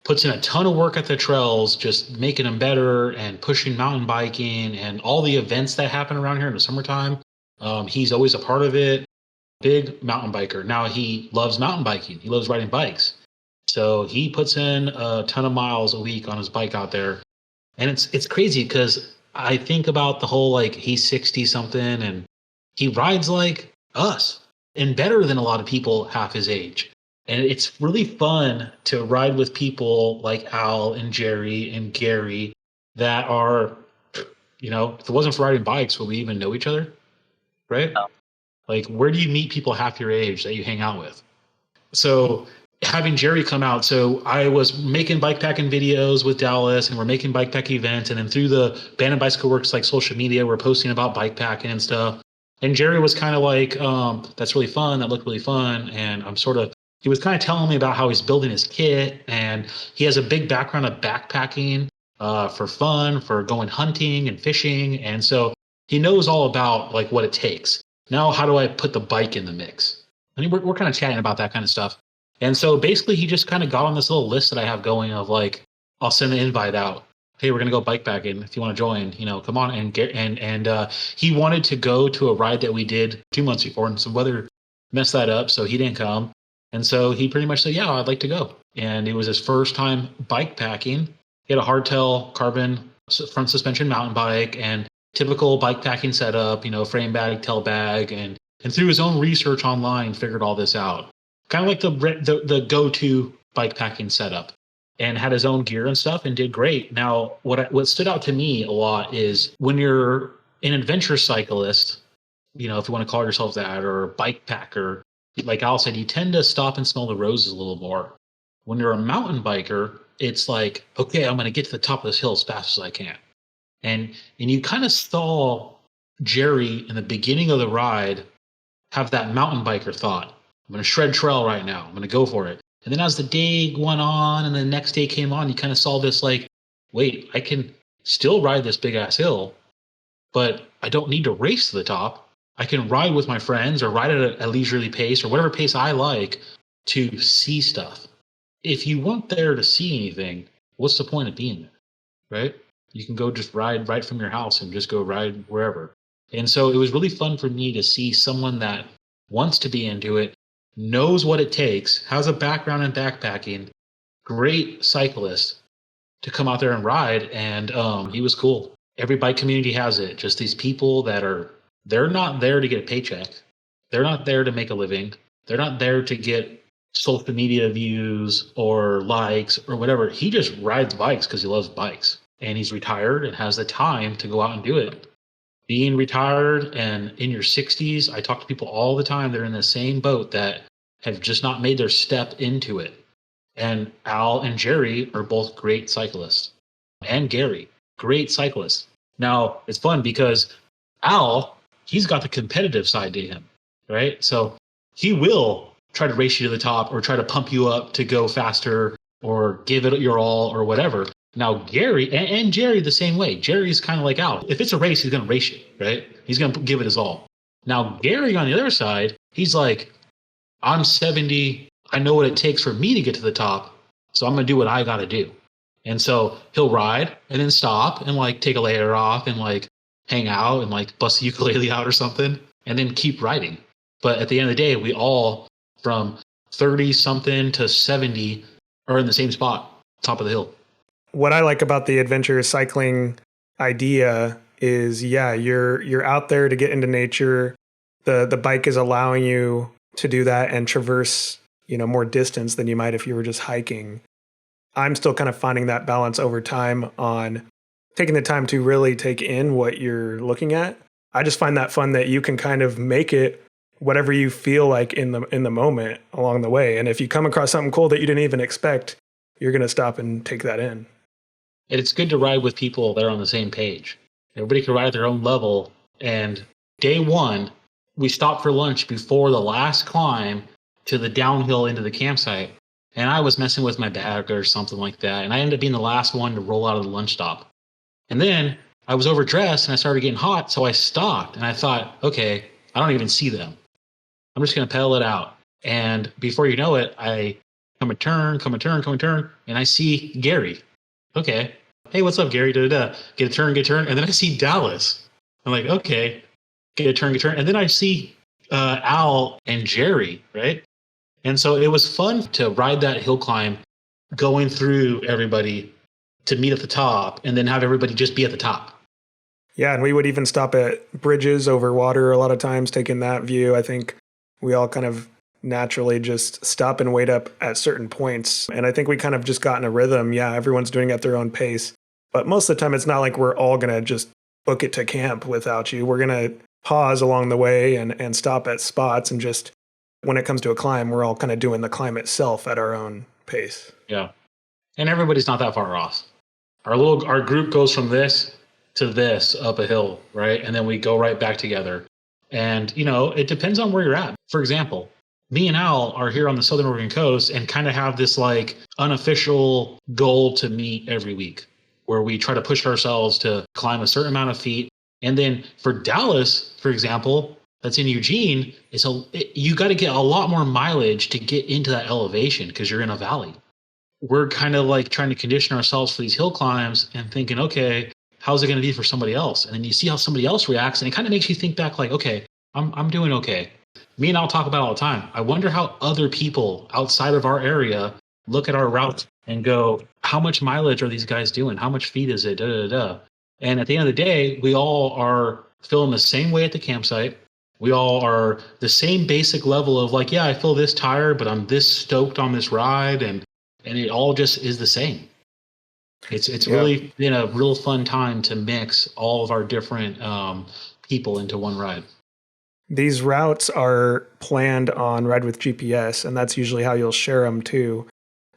Puts in a ton of work at the trails, just making them better and pushing mountain biking and all the events that happen around here in the summertime. He's always a part of it. Big mountain biker. Now he loves mountain biking. He loves riding bikes. So he puts in a ton of miles a week on his bike out there. And it's crazy because I think about the whole, like, he's 60 something and he rides like us and better than a lot of people half his age. And it's really fun to ride with people like Al and Jerry and Gary that are, if it wasn't for riding bikes, would we even know each other? Right? No. Like, where do you meet people half your age that you hang out with? So having Jerry come out, so I was making bikepacking videos with Dallas and we're making bikepack events. And then through the Bandon Bicycle Works, like social media, we're posting about bikepacking and stuff. And Jerry was kind of like, that's really fun. That looked really fun. And I'm sort of he was kind of telling me about how he's building his kit, and he has a big background of backpacking for fun, for going hunting and fishing. And so he knows all about like what it takes. Now, how do I put the bike in the mix? I mean, we're kind of chatting about that kind of stuff. And so basically he just kind of got on this little list that I have going of like, I'll send the invite out. Hey, we're going to go bikepacking. If you want to join, come on and get, and he wanted to go to a ride that we did 2 months before, and some weather messed that up. So he didn't come. And so he pretty much said, yeah, I'd like to go. And it was his first time bikepacking. He had a hardtail carbon front suspension mountain bike and typical bikepacking setup, frame bag, tail bag, and through his own research online, figured all this out. Kind of like the go-to bikepacking setup, and had his own gear and stuff and did great. Now, what stood out to me a lot is when you're an adventure cyclist, if you want to call yourself that, or a bike packer, like Al said, you tend to stop and smell the roses a little more. When you're a mountain biker, it's like, okay, I'm going to get to the top of this hill as fast as I can. And you kind of saw Jerry in the beginning of the ride have that mountain biker thought. I'm going to shred trail right now. I'm going to go for it. And then as the day went on and the next day came on, you kind of saw this like, wait, I can still ride this big ass hill, but I don't need to race to the top. I can ride with my friends or ride at a leisurely pace or whatever pace I like to see stuff. If you weren't there to see anything, what's the point of being there, right? You can go just ride right from your house and just go ride wherever. And so it was really fun for me to see someone that wants to be into it, knows what it takes, has a background in backpacking, great cyclist, to come out there and ride. And he was cool. Every bike community has it. Just these people that they're not there to get a paycheck. They're not there to make a living. They're not there to get social media views or likes or whatever. He just rides bikes because he loves bikes. And he's retired and has the time to go out and do it. Being retired and in your 60s, I talk to people all the time. They're in the same boat that have just not made their step into it. And Al and Jerry are both great cyclists. And Gary, great cyclists. Now, it's fun because Al, he's got the competitive side to him, right? So he will try to race you to the top or try to pump you up to go faster or give it your all or whatever. Now, Gary and Jerry the same way. Jerry's kind of like Al. If it's a race, he's going to race you, right? He's going to give it his all. Now, Gary on the other side, he's like, I'm 70. I know what it takes for me to get to the top. So I'm going to do what I got to do. And so he'll ride and then stop and like take a layer off and like hang out and like bust the ukulele out or something and then keep riding. But at the end of the day, we all from 30 something to 70 are in the same spot, top of the hill. What I like about the adventure cycling idea is, yeah, you're out there to get into nature. The bike is allowing you to do that and traverse, more distance than you might if you were just hiking. I'm still kind of finding that balance over time on taking the time to really take in what you're looking at. I just find that fun that you can kind of make it whatever you feel like in the moment along the way. And if you come across something cool that you didn't even expect, you're going to stop and take that in. And it's good to ride with people that are on the same page. Everybody can ride at their own level. And day one, we stopped for lunch before the last climb to the downhill into the campsite. And I was messing with my bag or something like that. And I ended up being the last one to roll out of the lunch stop. And then I was overdressed and I started getting hot. So I stopped and I thought, okay, I don't even see them. I'm just going to pedal it out. And before you know it, I come a turn, and I see Gary. Okay. Hey, what's up, Gary? Get a turn. And then I see Dallas. I'm like, okay, get a turn. And then I see Al and Jerry, right? And so it was fun to ride that hill climb, going through everybody to meet at the top and then have everybody just be at the top. Yeah, and we would even stop at bridges over water a lot of times, taking that view. I think we all kind of naturally just stop and wait up at certain points. And I think we kind of just got in a rhythm. Yeah, everyone's doing it at their own pace. But most of the time, it's not like we're all going to just book it to camp without you. We're going to pause along the way and stop at spots. And just when it comes to a climb, we're all kind of doing the climb itself at our own pace. Yeah. And everybody's not that far off. Our group goes from this to this up a hill, right? And then we go right back together. And, it depends on where you're at. For example, me and Al are here on the Southern Oregon coast and kind of have this like unofficial goal to meet every week where we try to push ourselves to climb a certain amount of feet. And then for Dallas, for example, that's in Eugene, you got to get a lot more mileage to get into that elevation because you're in a valley. We're kind of like trying to condition ourselves for these hill climbs and thinking, okay, how's it going to be for somebody else? And then you see how somebody else reacts, and it kind of makes you think back like, okay, I'm doing okay. Me and I'll talk about it all the time. I wonder how other people outside of our area look at our route and go, how much mileage are these guys doing? How much feet is it? Da, da, da. And at the end of the day, we all are feeling the same way at the campsite. We all are the same basic level of like, yeah, I feel this tired, but I'm this stoked on this ride. And it all just is the same. It's really been a real fun time to mix all of our different people into one ride. These routes are planned on Ride with GPS, and that's usually how you'll share them too.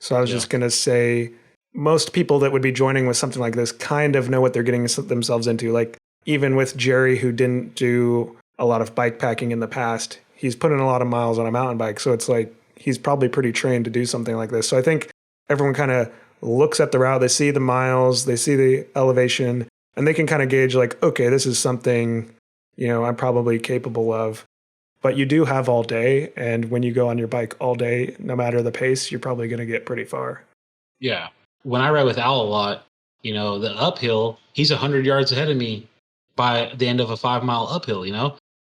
So I was just going to say, most people that would be joining with something like this kind of know what they're getting themselves into. Like even with Jerry, who didn't do a lot of bike packing in the past, he's put in a lot of miles on a mountain bike. So it's like, he's probably pretty trained to do something like this. So I think everyone kind of looks at the route, they see the miles, they see the elevation, and they can kind of gauge like, okay, this is something, I'm probably capable of. But you do have all day, and when you go on your bike all day, no matter the pace, you're probably going to get pretty far. Yeah. When I ride with Al a lot, the uphill, he's 100 yards ahead of me by the end of a 5-mile uphill,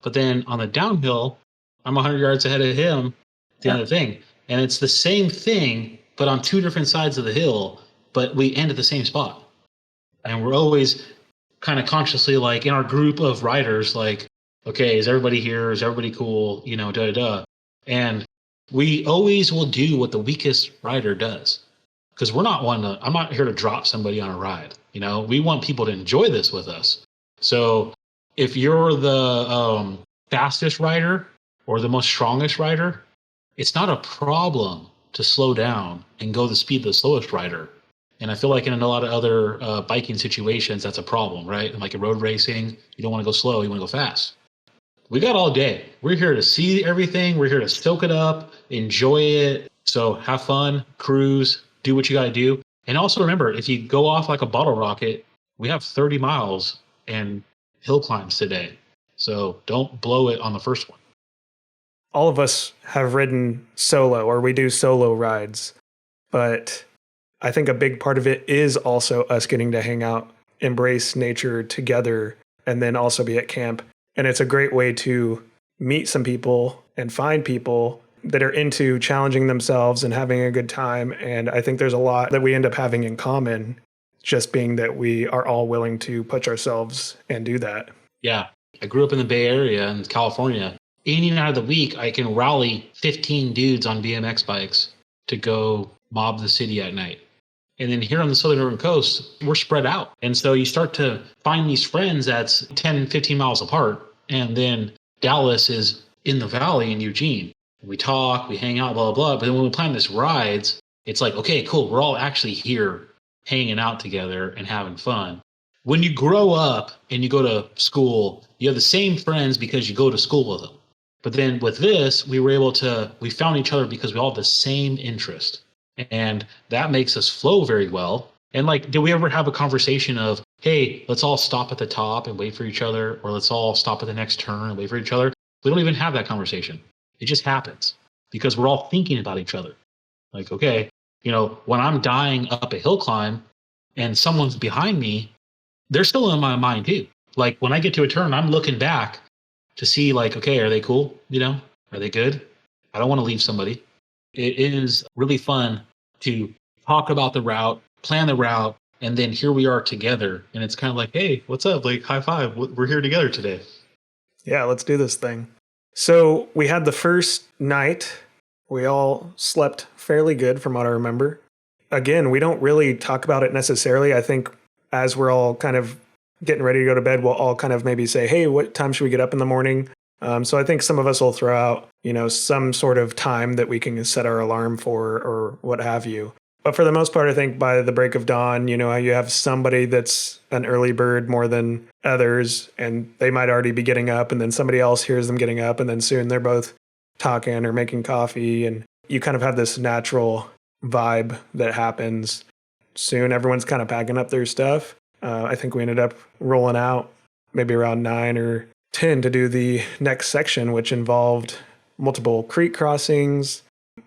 But then on the downhill, I'm 100 yards ahead of him at the end of the thing. And it's the same thing, but on two different sides of the hill, but we end at the same spot. And we're always kind of consciously like in our group of riders, like, okay, is everybody here? Is everybody cool? Da da da. And we always will do what the weakest rider does. Because I'm not here to drop somebody on a ride. We want people to enjoy this with us. So if you're the fastest rider or the most strongest rider, it's not a problem to slow down and go the speed of the slowest rider. And I feel like in a lot of other biking situations, that's a problem, right? Like in road racing, you don't want to go slow, you want to go fast. We got all day. We're here to see everything. We're here to soak it up, enjoy it. So have fun, cruise, do what you got to do. And also remember, if you go off like a bottle rocket, we have 30 miles and hill climbs today. So don't blow it on the first one. All of us have ridden solo, or we do solo rides, but I think a big part of it is also us getting to hang out, embrace nature together, and then also be at camp. And it's a great way to meet some people and find people that are into challenging themselves and having a good time. And I think there's a lot that we end up having in common, just being that we are all willing to push ourselves and do that. Yeah. I grew up in the Bay Area in California. Any night of the week, I can rally 15 dudes on BMX bikes to go mob the city at night. And then here on the Southern Oregon coast, we're spread out. And so you start to find these friends that's 10, 15 miles apart. And then Dallas is in the valley in Eugene. We talk, we hang out, blah, blah, blah. But then when we plan this rides, it's like, okay, cool. We're all actually here hanging out together and having fun. When you grow up and you go to school, you have the same friends because you go to school with them. But then with this, we found each other because we all have the same interest. And that makes us flow very well. And like, did we ever have a conversation of, hey, let's all stop at the top and wait for each other, or let's all stop at the next turn and wait for each other? We don't even have that conversation. It just happens because we're all thinking about each other. Like, okay, when I'm dying up a hill climb and someone's behind me, they're still in my mind too. Like when I get to a turn, I'm looking back to see like, okay, are they cool? Are they good? I don't want to leave somebody. It is really fun to talk about the route, plan the route, and then here we are together. And it's kind of like, hey, what's up? Like, high five. We're here together today. Yeah, let's do this thing. So we had the first night. We all slept fairly good from what I remember. Again, we don't really talk about it necessarily. I think as we're all kind of getting ready to go to bed, we'll all kind of maybe say, hey, what time should we get up in the morning? So I think some of us will throw out, some sort of time that we can set our alarm for or what have you. But for the most part, I think by the break of dawn, you have somebody that's an early bird more than others, and they might already be getting up, and then somebody else hears them getting up, and then soon they're both talking or making coffee, and you kind of have this natural vibe that happens. Soon everyone's kind of packing up their stuff. I think we ended up rolling out maybe around 9 or 10 to do the next section, which involved multiple creek crossings,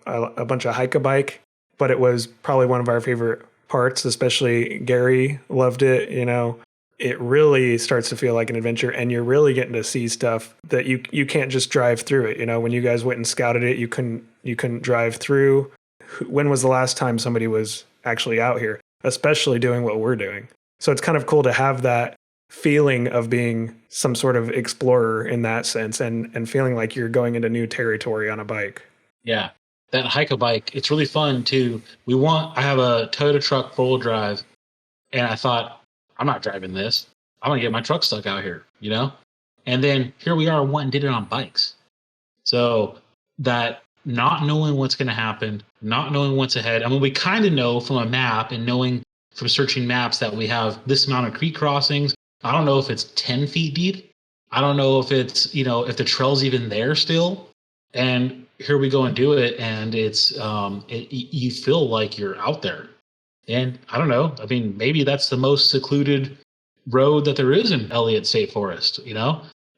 a bunch of hike-a-bike, but it was probably one of our favorite parts, especially Gary loved it. It really starts to feel like an adventure, and you're really getting to see stuff that you can't just drive through it. When you guys went and scouted it, you couldn't drive through. When was the last time somebody was actually out here, especially doing what we're doing? So it's kind of cool to have that feeling of being some sort of explorer in that sense, and feeling like you're going into new territory on a bike. Yeah. That hike-a-bike, it's really fun too. I have a Toyota truck 4-wheel drive, and I thought, I'm not driving this. I'm going to get my truck stuck out here, And then here we are, went and did it on bikes. So that not knowing what's going to happen, not knowing what's ahead. I mean, we kind of know from a map and knowing from searching maps that we have this amount of creek crossings. I don't know if it's 10 feet deep. I don't know if it's, if the trail's even there still. And here we go and do it. And it's, you feel like you're out there. And I don't know. I mean, maybe that's the most secluded road that there is in Elliott State Forest.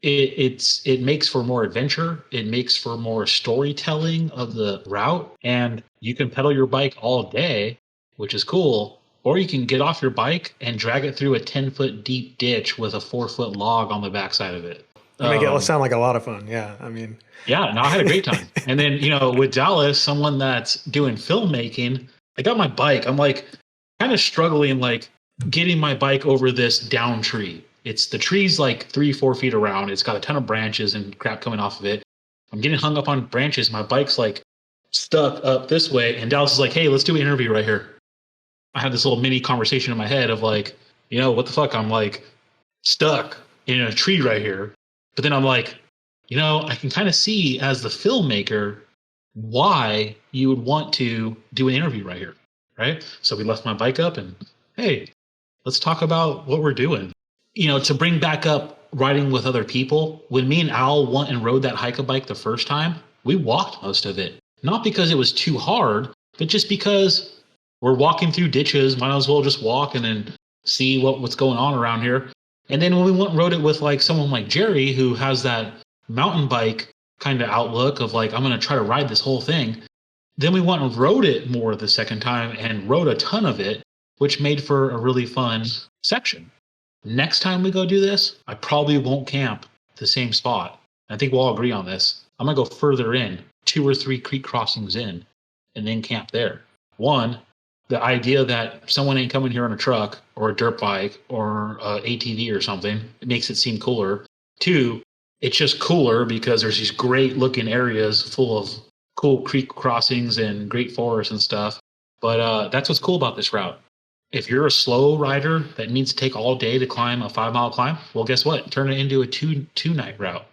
It makes for more adventure. It makes for more storytelling of the route, and you can pedal your bike all day, which is cool. Or you can get off your bike and drag it through a 10-foot deep ditch with a 4-foot log on the backside of it. Make it sound like a lot of fun. Yeah, I mean. Yeah, no, I had a great time. And then with Dallas, someone that's doing filmmaking, I got my bike. I'm like kind of struggling, like getting my bike over this down tree. The tree's like 3-4 feet around. It's got a ton of branches and crap coming off of it. I'm getting hung up on branches. My bike's like stuck up this way. And Dallas is like, hey, let's do an interview right here. I had this little mini conversation in my head of like, what the fuck? I'm like stuck in a tree right here. But then I'm like, I can kind of see as the filmmaker why you would want to do an interview right here. Right. So we left my bike up and, hey, let's talk about what we're doing. To bring back up riding with other people, when me and Al went and rode that hike-a-bike the first time, we walked most of it. Not because it was too hard, but just because we're walking through ditches, might as well just walk and then see what's going on around here. And then when we went and rode it with like someone like Jerry, who has that mountain bike kind of outlook of like, I'm going to try to ride this whole thing. Then we went and rode it more the second time and rode a ton of it, which made for a really fun section. Next time we go do this, I probably won't camp the same spot. I think we'll all agree on this. I'm going to go further in, 2 or 3 creek crossings in, and then camp there. One, the idea that someone ain't coming here on a truck or a dirt bike or a ATV or something, it makes it seem cooler. 2, it's just cooler because there's these great looking areas full of cool creek crossings and great forests and stuff. But that's what's cool about this route. If you're a slow rider that needs to take all day to climb a 5-mile climb, well, guess what? Turn it into a two-night route.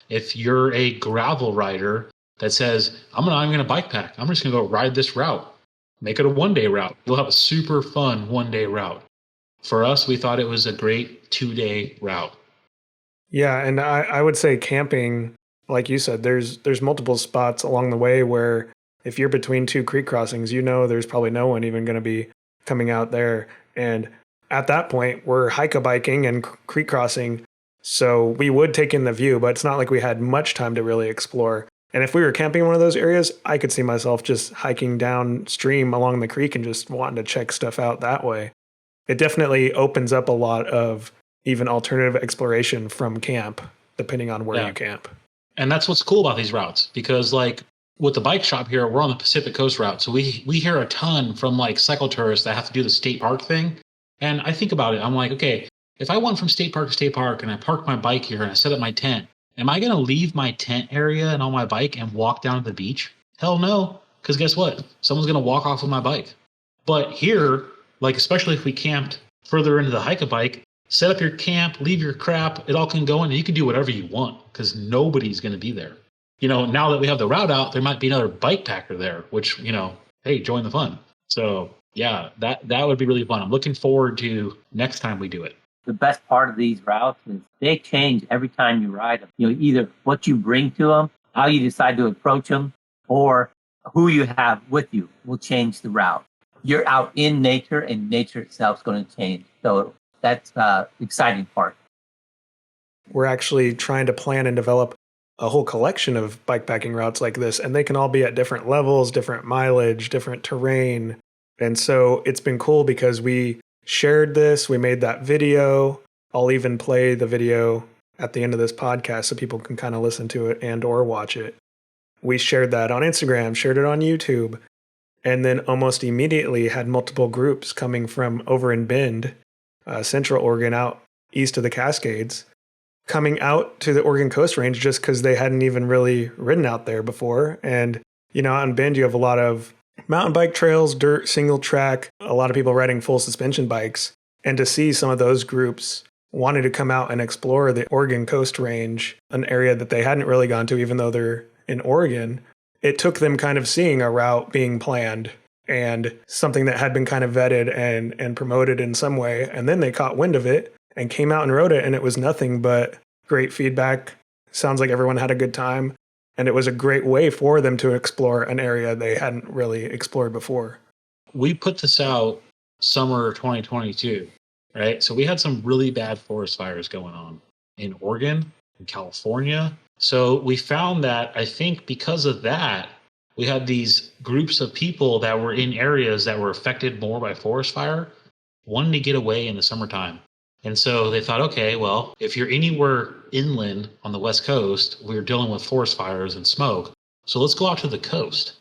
If you're a gravel rider that says, I'm not even going to bike pack, I'm just going to go ride this route, make it a 1-day route. You'll have a super fun 1-day route. For us, we thought it was a great 2-day route. Yeah, and I would say camping, like you said, there's multiple spots along the way where if you're between 2 creek crossings, there's probably no one even going to be coming out there. And at that point, we're hike-a-biking and creek crossing. So we would take in the view, but it's not like we had much time to really explore. And if we were camping in one of those areas, I could see myself just hiking downstream along the creek and just wanting to check stuff out that way. It definitely opens up a lot of even alternative exploration from camp, depending on where you camp. And that's what's cool about these routes, because like with the bike shop here, we're on the Pacific Coast route. So we hear a ton from like cycle tourists that have to do the state park thing. And I think about it. I'm like, okay, if I went from state park to state park and I parked my bike here and I set up my tent, am I going to leave my tent area and on my bike and walk down to the beach? Hell no. Because guess what? Someone's going to walk off with my bike. But here, like, especially if we camped further into the hike-a-bike, set up your camp, leave your crap, it all can go in, and you can do whatever you want because nobody's going to be there. Now that we have the route out, there might be another bike packer there, which, hey, join the fun. So, yeah, that would be really fun. I'm looking forward to next time we do it. The best part of these routes is they change every time you ride them. Either what you bring to them How you decide to approach them or who you have with you will change the route. You're out in nature, and nature itself is going to change. So that's the exciting part. We're actually trying to plan and develop a whole collection of bikepacking routes like this, and they can all be at different levels, different mileage, different terrain. And so it's been cool because we shared this, we made that video. I'll even play the video at the end of this podcast so people can kind of listen to it and or watch it. We shared that on Instagram, shared it on YouTube, and then almost immediately had multiple groups coming from over in Bend, Central Oregon, out east of the Cascades, coming out to the Oregon Coast Range just because they hadn't even really ridden out there before. And, out in Bend, you have a lot of mountain bike trails, dirt, single track, a lot of people riding full suspension bikes. And to see some of those groups wanting to come out and explore the Oregon Coast Range, an area that they hadn't really gone to, even though they're in Oregon, it took them kind of seeing a route being planned and something that had been kind of vetted and promoted in some way. And then they caught wind of it and came out and rode it, and it was nothing but great feedback. Sounds like everyone had a good time, and it was a great way for them to explore an area they hadn't really explored before. We put this out summer 2022, right? So we had some really bad forest fires going on in Oregon, in California. So we found that, I think because of that, we had these groups of people that were in areas that were affected more by forest fire wanting to get away in the summertime. And so they thought, okay, well, if you're anywhere inland on the West Coast, we're dealing with forest fires and smoke. So let's go out to the coast.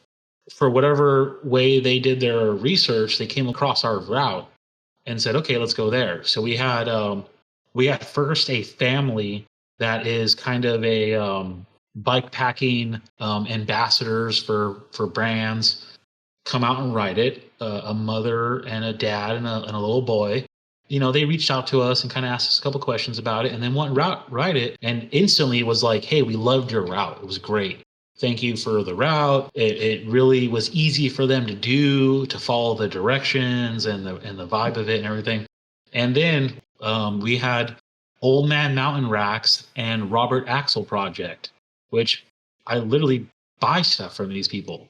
For whatever way they did their research, they came across our route and said, okay, let's go there. So we had first a family that is kind of a bike packing ambassadors for brands come out and ride it. A mother and a dad and a little boy. They reached out to us and kind of asked us a couple questions about it, and then went ride it. And instantly it was like, hey, we loved your route. It was great. Thank you for the route. It really was easy for them to follow the directions and the vibe of it and everything. And then we had Old Man Mountain Racks and Robert Axel Project, which I literally buy stuff from these people.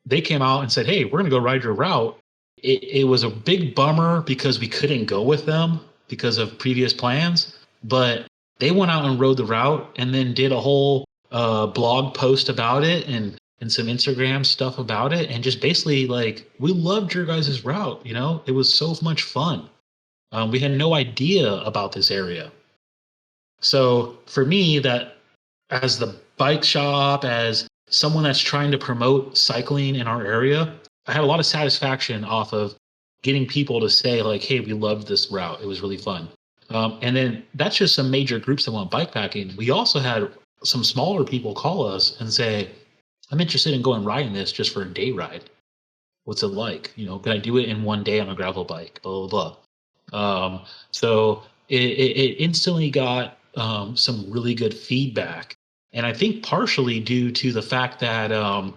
They came out and said, hey, we're going to go ride your route. It was a big bummer because we couldn't go with them because of previous plans, but they went out and rode the route and then did a whole blog post about it and some Instagram stuff about it. And just basically like, we loved your guys' route. It was so much fun. We had no idea about this area. So for me, that as the bike shop, as someone that's trying to promote cycling in our area, I had a lot of satisfaction off of getting people to say like, hey, we loved this route. It was really fun. And then that's just some major groups that want bikepacking. We also had some smaller people call us and say, I'm interested in going riding this just for a day ride. What's it like? Could I do it in one day on a gravel bike? Blah, blah, blah. So it instantly got some really good feedback. And I think partially due to the fact that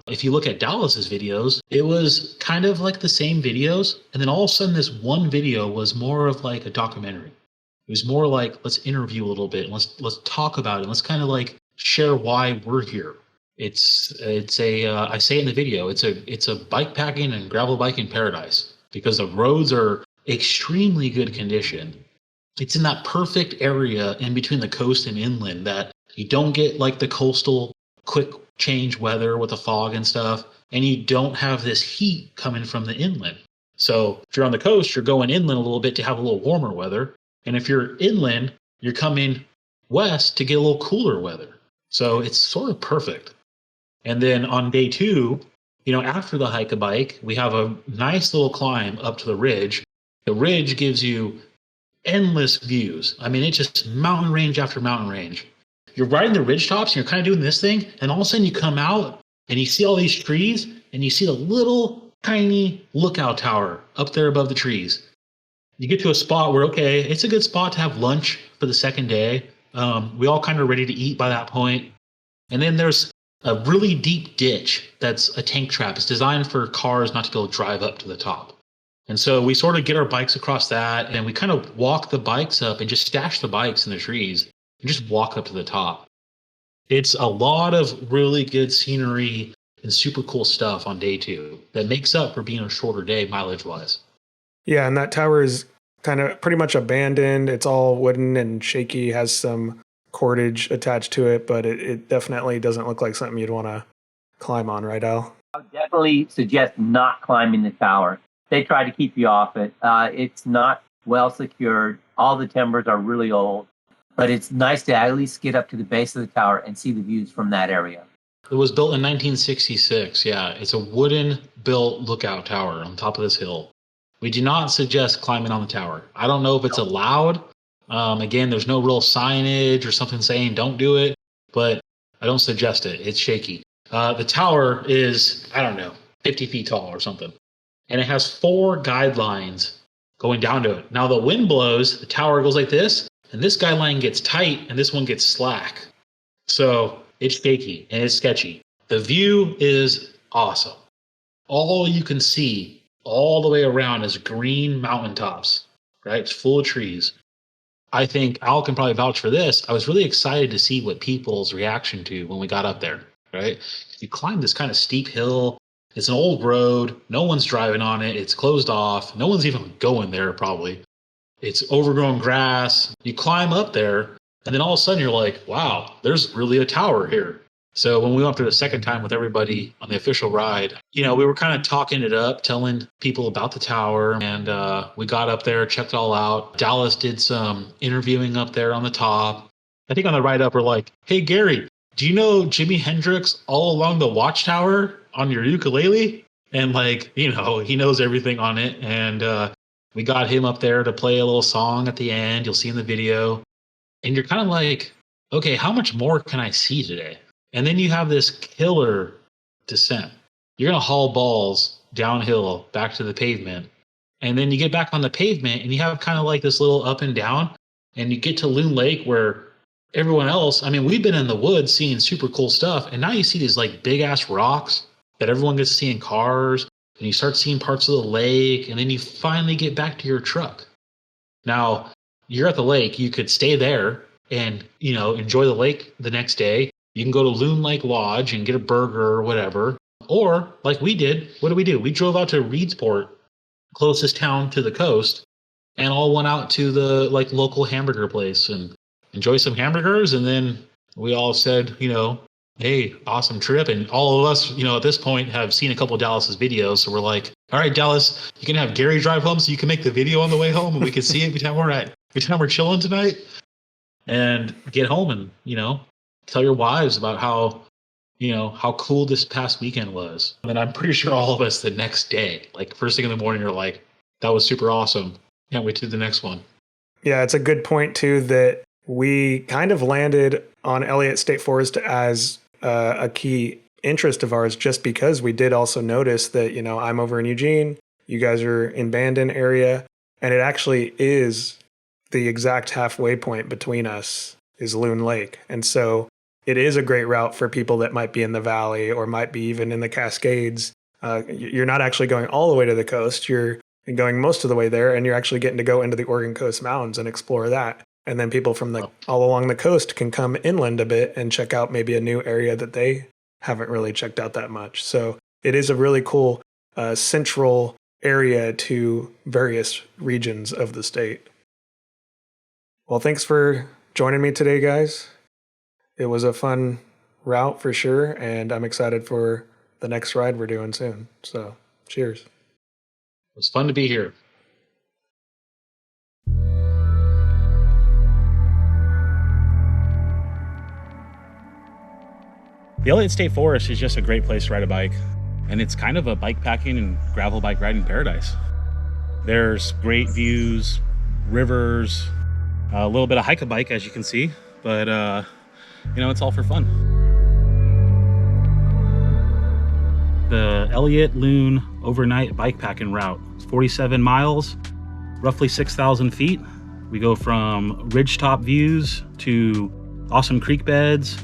if you look at Dallas's videos, it was kind of like the same videos. And then all of a sudden, this one video was more of like a documentary. It was more like, let's interview a little bit. And let's talk about it. Let's kind of like share why we're here. It's a I say in the video, it's a bike packing and gravel biking paradise because the roads are extremely good condition. It's in that perfect area in between the coast and inland that you don't get like the coastal quick change weather with the fog and stuff, and you don't have this heat coming from the inland. So if you're on the coast, you're going inland a little bit to have a little warmer weather. And if you're inland, you're coming west to get a little cooler weather. So it's sort of perfect. And then on day 2, after the hike a bike, we have a nice little climb up to the ridge. The ridge gives you endless views. I mean, it's just mountain range after mountain range. You're riding the ridge tops and you're kind of doing this thing, and all of a sudden you come out and you see all these trees and you see a little tiny lookout tower up there above the trees. You get to a spot where, okay, it's a good spot to have lunch for the second day. We all kind of ready to eat by that point. And then there's a really deep ditch that's a tank trap. It's designed for cars not to be able to drive up to the top. And so we sort of get our bikes across that, and we kind of walk the bikes up and just stash the bikes in the trees and just walk up to the top. It's a lot of really good scenery and super cool stuff on day 2 that makes up for being a shorter day mileage wise. Yeah, and that tower is kind of pretty much abandoned. It's all wooden and shaky, has some cordage attached to it, but it definitely doesn't look like something you'd want to climb on, right, Al? I would definitely suggest not climbing the tower. They try to keep you off it. It's not well secured. All the timbers are really old, but it's nice to at least get up to the base of the tower and see the views from that area. It was built in 1966. Yeah, it's a wooden built lookout tower on top of this hill. We do not suggest climbing on the tower. I don't know if it's allowed. Again, there's no real signage or something saying don't do it, but I don't suggest it. It's shaky. The tower is, I don't know, 50 feet tall or something. And it has 4 guidelines going down to it. Now, the wind blows, the tower goes like this, and this guideline gets tight, and this one gets slack. So it's shaky and it's sketchy. The view is awesome. All you can see all the way around is green mountaintops, right? It's full of trees. I think Al can probably vouch for this. I was really excited to see what people's reaction to when we got up there, right? You climb this kind of steep hill. It's an old road. No one's driving on it. It's closed off. No one's even going there probably. It's overgrown grass. You climb up there, and then all of a sudden you're like, wow, there's really a tower here. So when we went up there the second time with everybody on the official ride, we were kind of talking it up, telling people about the tower, and we got up there, checked it all out. Dallas did some interviewing up there on the top. I think on the ride up, we're like, hey, Gary, do you know Jimi Hendrix all along the watchtower on your ukulele? And he knows everything on it. And we got him up there to play a little song at the end. You'll see in the video. And you're kind of like, okay, how much more can I see today? And then you have this killer descent. You're going to haul balls downhill back to the pavement. And then you get back on the pavement and you have kind of like this little up and down. And you get to Loon Lake where everyone else, we've been in the woods seeing super cool stuff. And now you see these like big ass rocks that everyone gets to see in cars. And you start seeing parts of the lake. And then you finally get back to your truck. Now, you're at the lake. You could stay there and, enjoy the lake the next day. You can go to Loon Lake Lodge and get a burger or whatever. Or, like we did, what did we do? We drove out to Reedsport, closest town to the coast, and all went out to the local hamburger place and enjoy some hamburgers. And then we all said, hey, awesome trip. And all of us, at this point have seen a couple of Dallas's videos. So we're like, all right, Dallas, you can have Gary drive home so you can make the video on the way home and we can see it every time we're chilling tonight. And get home and, tell your wives about how cool this past weekend was. And then I'm pretty sure all of us the next day, first thing in the morning, are like, that was super awesome. Can't wait to the next one. Yeah, it's a good point too that we kind of landed on Elliott State Forest as a key interest of ours, just because we did also notice that, I'm over in Eugene, you guys are in Bandon area, and it actually is the exact halfway point between us is Loon Lake. And so it is a great route for people that might be in the valley or might be even in the Cascades. You're not actually going all the way to the coast. You're going most of the way there, and you're actually getting to go into the Oregon Coast Mountains and explore that. And then people from all along the coast can come inland a bit and check out maybe a new area that they haven't really checked out that much. So it is a really cool central area to various regions of the state. Well, thanks for joining me today, guys. It was a fun route for sure, and I'm excited for the next ride we're doing soon. So, cheers. It was fun to be here. The Elliott State Forest is just a great place to ride a bike, and it's kind of a bikepacking and gravel bike riding paradise. There's great views, rivers, a little bit of hike-a-bike, as you can see, but it's all for fun. The Elliott Loon Overnight Bikepacking route. It's 47 miles, roughly 6,000 feet. We go from ridgetop views to awesome creek beds,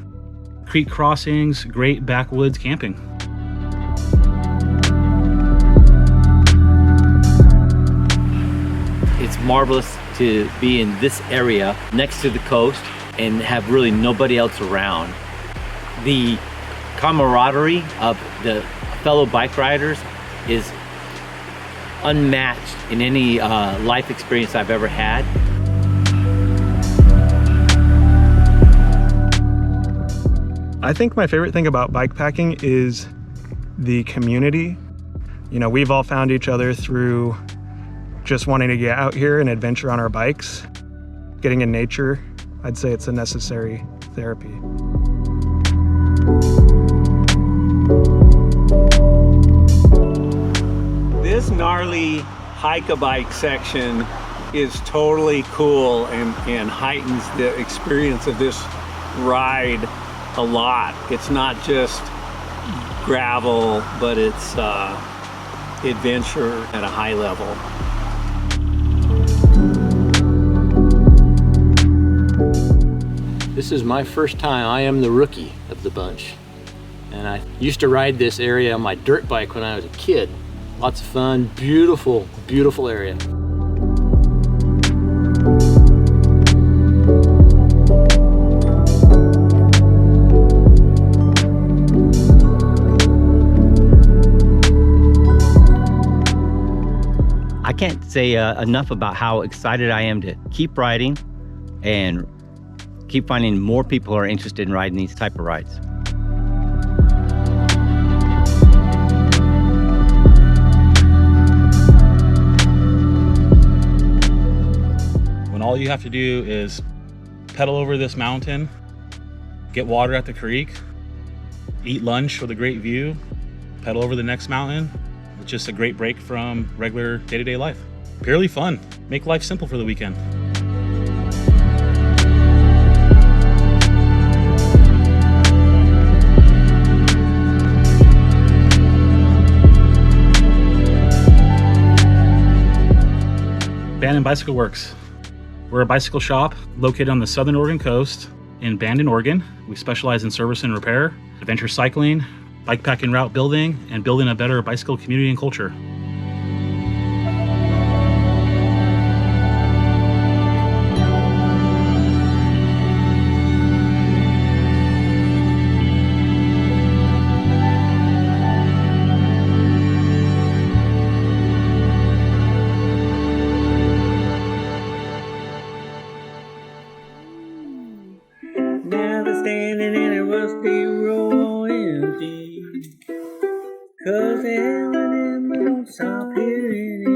creek crossings, great backwoods camping. It's marvelous to be in this area next to the coast and have really nobody else around. The camaraderie of the fellow bike riders is unmatched in any life experience I've ever had. I think my favorite thing about bikepacking is the community. You know, we've all found each other through just wanting to get out here and adventure on our bikes. Getting in nature, I'd say it's a necessary therapy. This gnarly hike-a-bike section is totally cool and heightens the experience of this ride a lot. It's not just gravel, but it's adventure at a high level. This is my first time. I am the rookie of the bunch. And I used to ride this area on my dirt bike when I was a kid. Lots of fun, beautiful, beautiful area. I can't say enough about how excited I am to keep riding and keep finding more people who are interested in riding these type of rides. When all you have to do is pedal over this mountain, get water at the creek, eat lunch with a great view, pedal over the next mountain. It's just a great break from regular day-to-day life. Purely fun. Make life simple for the weekend. Bandon Bicycle Works. We're a bicycle shop located on the southern Oregon coast in Bandon, Oregon. We specialize in service and repair, adventure cycling, bikepacking route building, and building a better bicycle community and culture. Now they're standing in a rusty road empty, 'cause the L&M don't stop here anymore.